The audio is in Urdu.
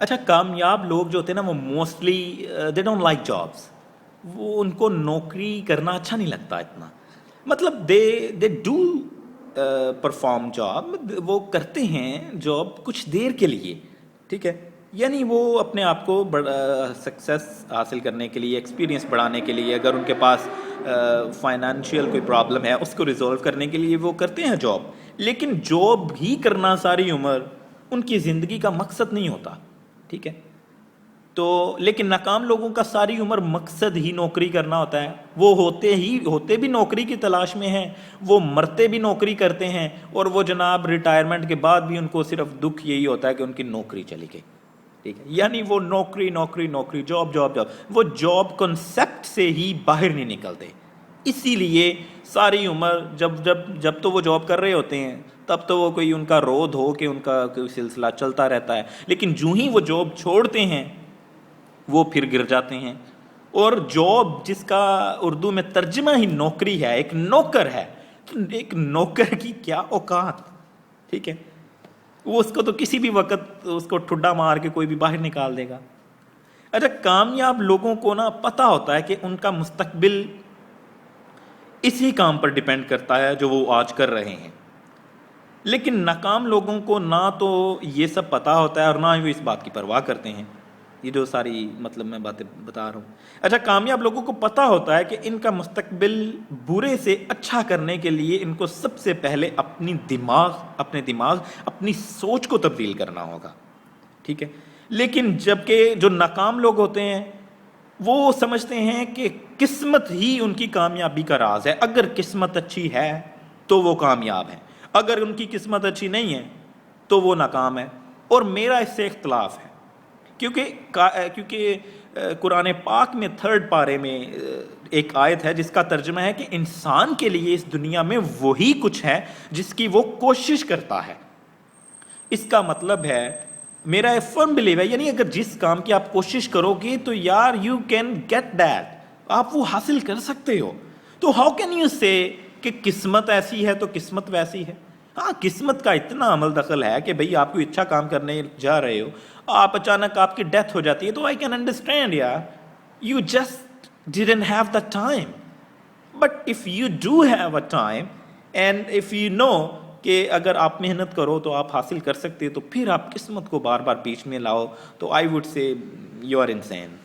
اچھا، کامیاب لوگ جو ہوتے ہیں نا وہ mostly they don't like jobs. وہ ان کو نوکری کرنا اچھا نہیں لگتا اتنا. مطلب دے ڈو پرفارم جاب، وہ کرتے ہیں جاب کچھ دیر کے لیے، ٹھیک ہے. یعنی وہ اپنے آپ کو سکسیس حاصل کرنے کے لیے، ایکسپیرینس بڑھانے کے لیے، اگر ان کے پاس فائنانشیل کوئی پرابلم ہے اس کو ریزولو کرنے کے لیے وہ کرتے ہیں جاب. لیکن جاب ہی کرنا ساری عمر ان کی زندگی کا مقصد نہیں ہوتا، ٹھیک ہے. تو لیکن ناکام لوگوں کا ساری عمر مقصد ہی نوکری کرنا ہوتا ہے. وہ ہوتے بھی نوکری کی تلاش میں ہیں، وہ مرتے بھی نوکری کرتے ہیں، اور وہ جناب ریٹائرمنٹ کے بعد بھی ان کو صرف دکھ یہی ہوتا ہے کہ ان کی نوکری چلی گئی، ٹھیک ہے. یعنی وہ نوکری نوکری نوکری، جاب جاب جاب، وہ جاب کنسیپٹ سے ہی باہر نہیں نکلتے. اسی لیے ساری عمر جب تو وہ جاب کر رہے ہوتے ہیں تب تو وہ کوئی ان کا رود ہو کہ ان کا کوئی سلسلہ چلتا رہتا ہے. لیکن جو ہی وہ جاب چھوڑتے ہیں وہ پھر گر جاتے ہیں. اور جاب جس کا اردو میں ترجمہ ہی نوکری ہے، ایک نوکر ہے. ایک نوکر کی کیا اوقات، ٹھیک ہے. وہ اس کو تو کسی بھی وقت اس کو ٹھڈا مار کے کوئی بھی باہر نکال دے گا. اچھا، کامیاب لوگوں کو نا پتہ ہوتا ہے کہ ان کا مستقبل اسی کام پر ڈیپینڈ کرتا ہے جو وہ آج کر رہے ہیں. لیکن ناکام لوگوں کو نہ تو یہ سب پتہ ہوتا ہے اور نہ ہی وہ اس بات کی پرواہ کرتے ہیں. یہ جو ساری مطلب میں باتیں بتا رہا ہوں. اچھا، کامیاب لوگوں کو پتہ ہوتا ہے کہ ان کا مستقبل برے سے اچھا کرنے کے لیے ان کو سب سے پہلے اپنے دماغ اپنی سوچ کو تبدیل کرنا ہوگا، ٹھیک ہے. لیکن جبکہ جو ناکام لوگ ہوتے ہیں وہ سمجھتے ہیں کہ قسمت ہی ان کی کامیابی کا راز ہے. اگر قسمت اچھی ہے تو وہ کامیاب ہیں، اگر ان کی قسمت اچھی نہیں ہے تو وہ ناکام ہے. اور میرا اس سے اختلاف ہے، کیونکہ قرآن پاک میں 3 پارے میں ایک آیت ہے جس کا ترجمہ ہے کہ انسان کے لیے اس دنیا میں وہی کچھ ہے جس کی وہ کوشش کرتا ہے. اس کا مطلب ہے، میرا ایک فرم بلیو ہے، یعنی اگر جس کام کی آپ کوشش کرو گے تو یار یو کین گیٹ دیٹ، آپ وہ حاصل کر سکتے ہو. تو ہاؤ کین یو سے کہ قسمت ایسی ہے تو قسمت ویسی ہے. ہاں، قسمت کا اتنا عمل دخل ہے کہ بھئی آپ کوئی اچھا کام کرنے جا رہے ہو، آپ اچانک آپ کی ڈیتھ ہو جاتی ہے تو آئی کین انڈرسٹینڈ یار، you just didn't have the time. But if you do have a time and if you know کہ اگر آپ محنت کرو تو آپ حاصل کر سکتے، تو پھر آپ قسمت کو بار بار بیچ میں لاؤ، تو I would say you are unseen.